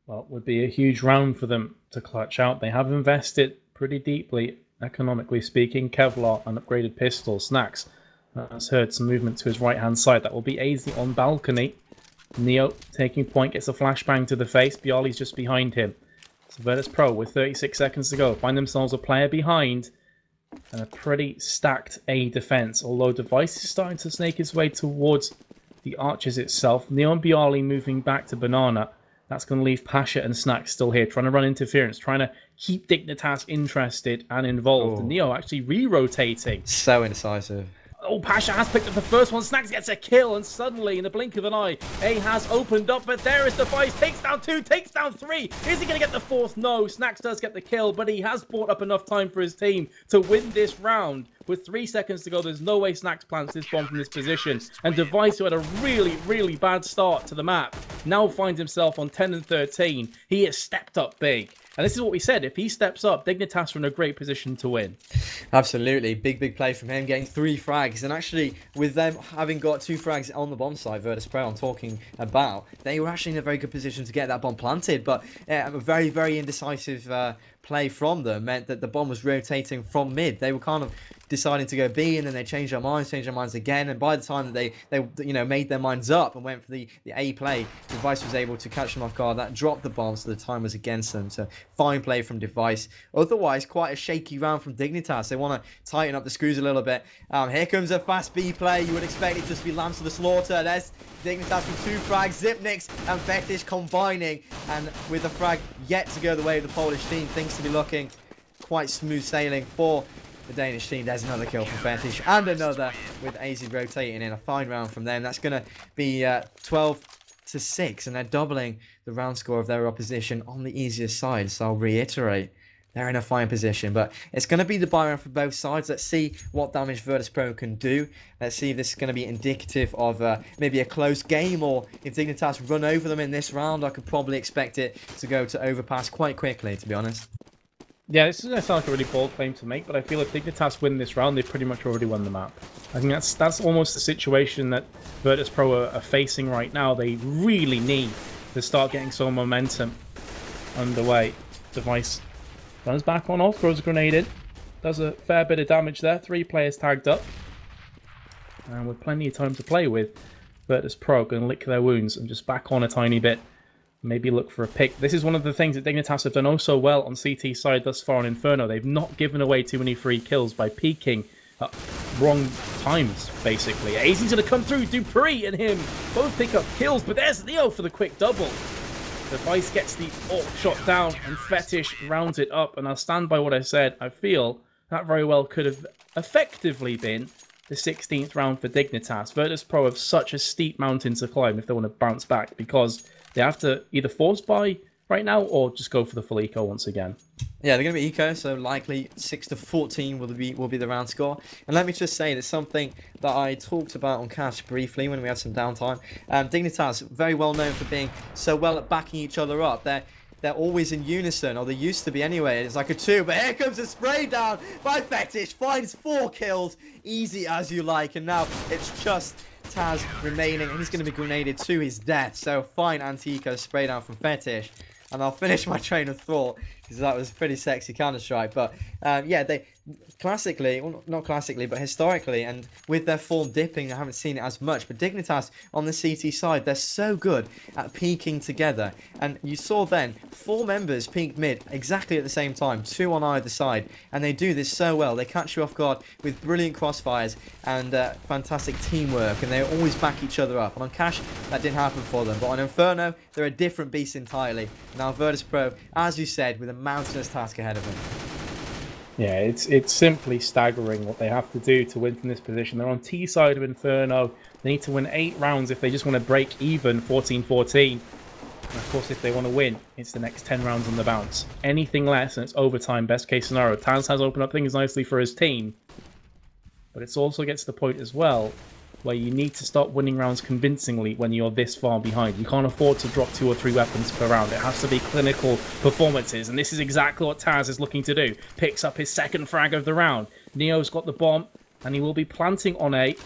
[SPEAKER 2] Well, it would be a huge round for them to clutch out. They have invested pretty deeply, economically speaking. Kevlar, an upgraded pistol. Snacks has heard some movement to his right-hand side. That will be AZ on balcony. Neo taking point, gets a flashbang to the face. Bialy's just behind him. So Virtus Pro, with 36 seconds to go, find themselves a player behind and a pretty stacked A defense. Although Device is starting to snake his way towards the archers itself. Neo and Bialy moving back to Banana. That's going to leave Pasha and Snack still here, trying to run interference, trying to keep Dignitas interested and involved. And Neo actually re-rotating.
[SPEAKER 1] So indecisive.
[SPEAKER 2] Oh, Pasha has picked up the first one. Snacks gets a kill, and suddenly, in the blink of an eye, A has opened up, but there is Device. Takes down 2, takes down 3. Is he going to get the 4th? No. Snacks does get the kill, but he has bought up enough time for his team to win this round. With 3 seconds to go, there's no way Snacks plants this bomb from this position. And Device, who had a really bad start to the map, now finds himself on 10 and 13. He has stepped up big. And this is what we said. If he steps up, Dignitas are in a great position to win. Absolutely.
[SPEAKER 1] Big play from him, getting 3 frags. And actually, with them having got 2 frags on the bomb side, Virtus Pro, I'm talking about, they were actually in a very good position to get that bomb planted. But a very indecisive play from them meant that the bomb was rotating from mid. They were kind of deciding to go B, and then they changed their minds again. And by the time that they you know, made their minds up and went for the A play, Device was able to catch them off guard. That dropped the bomb, so the time was against them. So fine play from Device. Otherwise, quite a shaky round from Dignitas. They want to tighten up the screws a little bit. Here comes a fast B play. You would expect it just to be Lance to the slaughter. There's Dignitas with 2 frags, Zipnix and Fetish combining, and with the frag yet to go the way of the Polish team, things to be looking quite smooth sailing for the Danish team. There's another kill from Fetish, and another with AZ rotating in. A fine round from them. That's going to be 12-6, and they're doubling the round score of their opposition on the easiest side. So I'll reiterate, they're in a fine position, but it's going to be the buy round for both sides. Let's see what damage Virtus.pro can do. Let's see if this is going to be indicative of maybe a close game, or if Dignitas run over them in this round. I could probably expect it to go to overpass quite quickly, to be honest.
[SPEAKER 2] Yeah, this is going to sound like a really bold claim to make, but I feel if Dignitas win this round, they've pretty much already won the map. I think that's almost the situation that Virtus.pro are facing right now. They really need to start getting some momentum underway. Device runs back on off, throws a grenade in. Does a fair bit of damage there. 3 players tagged up. And with plenty of time to play with, Virtus.pro going to lick their wounds and just back on a tiny bit. Maybe look for a pick. This is one of the things that Dignitas have done oh so well on CT side thus far on Inferno. They've not given away too many free kills by peeking at wrong times, basically. AZ's going to come through. Dupree and him both pick up kills, but there's Leo for the quick double. Device gets the AWP shot down, and Fetish rounds it up. And I'll stand by what I said. I feel that very well could have effectively been the 16th round for Dignitas. Virtus.pro have such a steep mountain to climb if they want to bounce back, because they have to either force buy right now or just go for the full eco once again.
[SPEAKER 1] Yeah, they're going to be eco, so likely 6-14 will be the round score. And let me just say, there's something that I talked about on Cash briefly when we had some downtime. Dignitas, very well known for being so well at backing each other up. They're always in unison, or they used to be anyway. It's like a 2, but here comes a spray down by Fetish. Finds 4 kills, easy as you like, and now it's just Taz remaining, and he's going to be grenaded to his death. So fine anti-eco spray down from Fetish. And I'll finish my train of thought, because that was pretty sexy Counter-Strike. But yeah, they classically, well, not classically, but historically, and with their form dipping, I haven't seen it as much. But Dignitas on the CT side, they're so good at peaking together. And you saw then 4 members peaked mid exactly at the same time, 2 on either side. And they do this so well. They catch you off guard with brilliant crossfires and fantastic teamwork. And they always back each other up. And on Cash, that didn't happen for them. But on Inferno, they're a different beast entirely. Now Virtus.pro, as you said, with a mountainous task ahead of them.
[SPEAKER 2] Yeah, it's simply staggering what they have to do to win from this position. They're on T side of Inferno. They need to win 8 rounds if they just want to break even 14-14. And of course, if they want to win, it's the next 10 rounds on the bounce. Anything less, and it's overtime, best case scenario. Taz has opened up things nicely for his team. But it also gets to the point as well where you need to start winning rounds convincingly when you're this far behind. You can't afford to drop 2 or 3 weapons per round. It has to be clinical performances, and this is exactly what Taz is looking to do. Picks up his 2nd frag of the round. Neo's got the bomb, and he will be planting on A.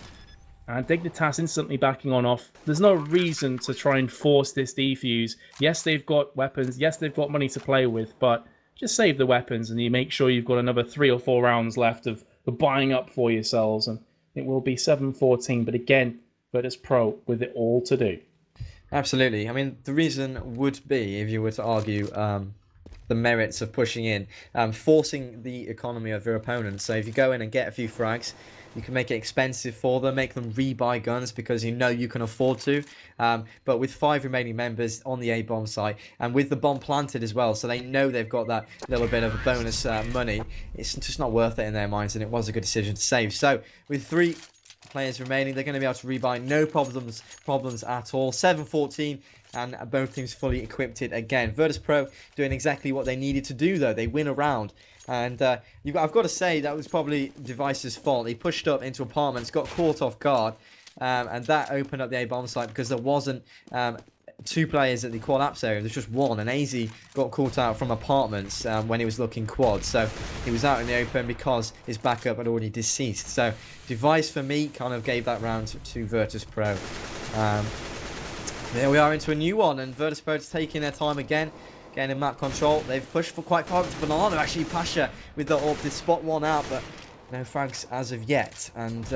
[SPEAKER 2] And Dignitas instantly backing on off. There's no reason to try and force this defuse. Yes, they've got weapons. Yes, they've got money to play with, but just save the weapons, and you make sure you've got another 3 or 4 rounds left of buying up for yourselves. And it will be 7-14, but again, Virtus.pro with it all to do.
[SPEAKER 1] Absolutely. I mean, the reason would be, if you were to argue the merits of pushing in, forcing the economy of your opponents. So if you go in and get a few frags, you can make it expensive for them, make them rebuy guns because you know you can afford to. But with 5 remaining members on the A-bomb site, and with the bomb planted as well, so they know they've got that little bit of a bonus money, it's just not worth it in their minds, and it was a good decision to save. So with 3 players remaining, they're going to be able to rebuy, no problems at all. 7-14, and both teams fully equipped it again. Virtus.pro doing exactly what they needed to do, though. They win a round. And I've got to say, that was probably Device's fault. He pushed up into apartments, got caught off guard, and that opened up the A-bomb site because there wasn't 2 players at the quad-apps area. There's just 1, and AZ got caught out from apartments when he was looking quad. So he was out in the open because his backup had already deceased. So Device, for me, kind of gave that round to Virtus.pro. There we are into a new one, and Virtus.pro is taking their time again. getting in map control. They've pushed for quite far to Banana. Actually, Pasha with the orb to spot one out, but no frags as of yet. And,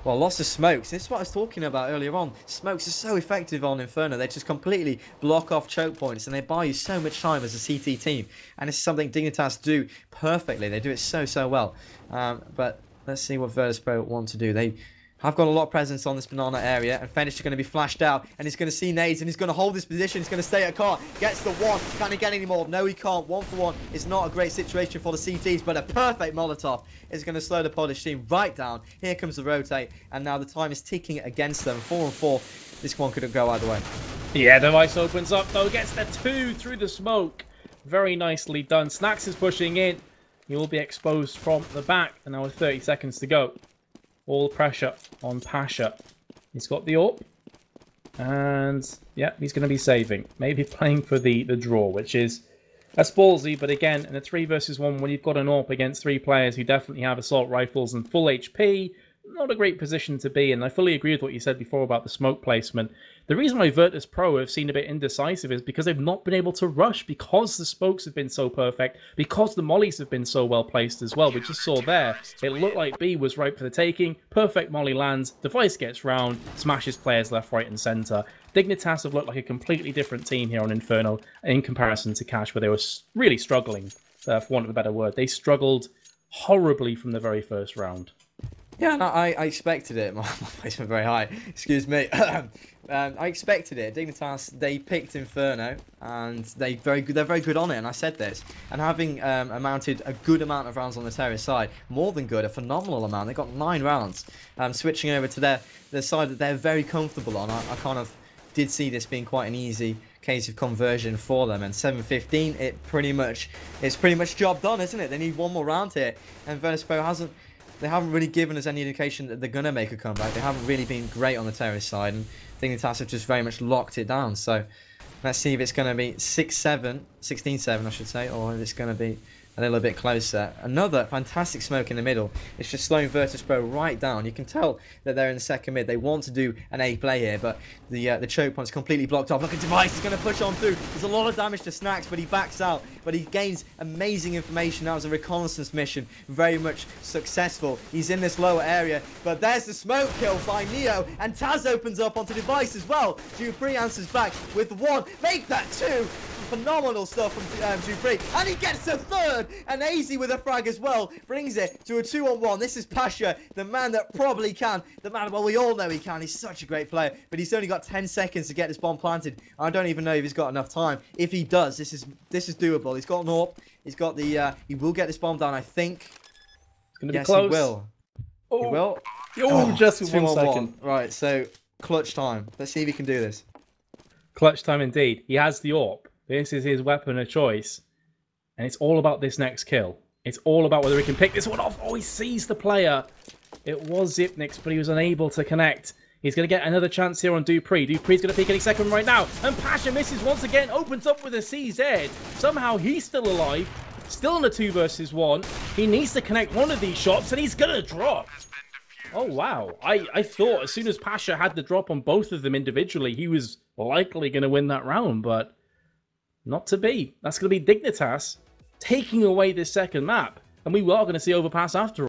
[SPEAKER 1] well, lots of smokes. This is what I was talking about earlier on. Smokes are so effective on Inferno. They just completely block off choke points, and they buy you so much time as a CT team. And this is something Dignitas do perfectly. They do it so, so well. But let's see what Virtus.pro want to do. They have got a lot of presence on this banana area, and Fenix is going to be flashed out, and he's going to see nades, and he's going to hold this position. He's going to stay at car, gets the one. Can he get any more? No, he can't. 1-for-1 is not a great situation for the CTs, but a perfect Molotov is going to slow the Polish team right down. Here comes the rotate, and now the time is ticking against them. 4-on-4. This one could go either way.
[SPEAKER 2] Yeah, Device opens up, though, gets the 2 through the smoke. Very nicely done. Snacks is pushing in. He will be exposed from the back, and now with 30 seconds to go. All pressure on Pasha. He's got the AWP. And, yeah, he's going to be saving. Maybe playing for the draw, which is that's ballsy. But again, in a 3 versus 1, when you've got an AWP against 3 players who definitely have assault rifles and full HP, not a great position to be in. I fully agree with what you said before about the smoke placement. The reason why Virtus.pro have seen a bit indecisive is because they've not been able to rush, because the smokes have been so perfect, because the mollies have been so well placed as well. We just saw there, it looked like B was ripe for the taking. Perfect molly lands, Device gets round, smashes players left, right and centre. Dignitas have looked like a completely different team here on Inferno in comparison to Cash, where they were really struggling, for want of a better word. They struggled horribly from the very first round.
[SPEAKER 1] Yeah, no, I expected it. My placement very high. Excuse me. I expected it. Dignitas, they picked Inferno, and they're very good on it. And I said this. And having amounted a good amount of rounds on the terrorist side, more than good, a phenomenal amount. They got 9 rounds. Switching over to the side that they're very comfortable on. I kind of did see this being quite an easy case of conversion for them. And 7-15, it's pretty much job done, isn't it? They need one more round here, and Virtus.pro they haven't really given us any indication that they're going to make a comeback. They haven't really been great on the terrorist side, and Dignitas have just very much locked it down. So let's see if it's going to be 6-7, 16-7 I should say, or if it's going to be a little bit closer. Another fantastic smoke in the middle. It's just slowing Virtus.pro right down. You can tell that they're in the second mid. They want to do an A play here, but the choke point's completely blocked off. Look at Device, he's going to push on through. There's a lot of damage to Snacks, but he backs out. But he gains amazing information. That was a reconnaissance mission, very much successful. He's in this lower area, but there's the smoke kill by Neo, and Taz opens up onto Device as well. Dupree answers back with 1. Make that 2. Phenomenal stuff from Dupree, and he gets a 3rd, and AZ with a frag as well brings it to a 2-on-1. This is Pasha, the man that probably can, the man, well, we all know he can. He's such a great player, but he's only got 10 seconds to get this bomb planted. I don't even know if he's got enough time. If he does, this is doable. He's got an AWP, he's got the he will get this bomb down, I think.
[SPEAKER 2] It's gonna be close.
[SPEAKER 1] He will.
[SPEAKER 2] Oh.
[SPEAKER 1] He will.
[SPEAKER 2] Oh, just with 1 second.
[SPEAKER 1] Right, so clutch time. Let's see if he can do this.
[SPEAKER 2] Clutch time indeed. He has the AWP. This is his weapon of choice. And it's all about this next kill. It's all about whether he can pick this one off. Oh, he sees the player. It was Zipnix, but he was unable to connect. He's going to get another chance here on Dupree. Dupree's going to peek any second right now. And Pasha misses once again. Opens up with a CZ. Somehow he's still alive. Still in a 2 versus 1. He needs to connect one of these shots, and he's going to drop. Oh, wow. I thought as soon as Pasha had the drop on both of them individually, he was likely going to win that round, but not to be. That's going to be Dignitas taking away this second map, and we are going to see overpass after all.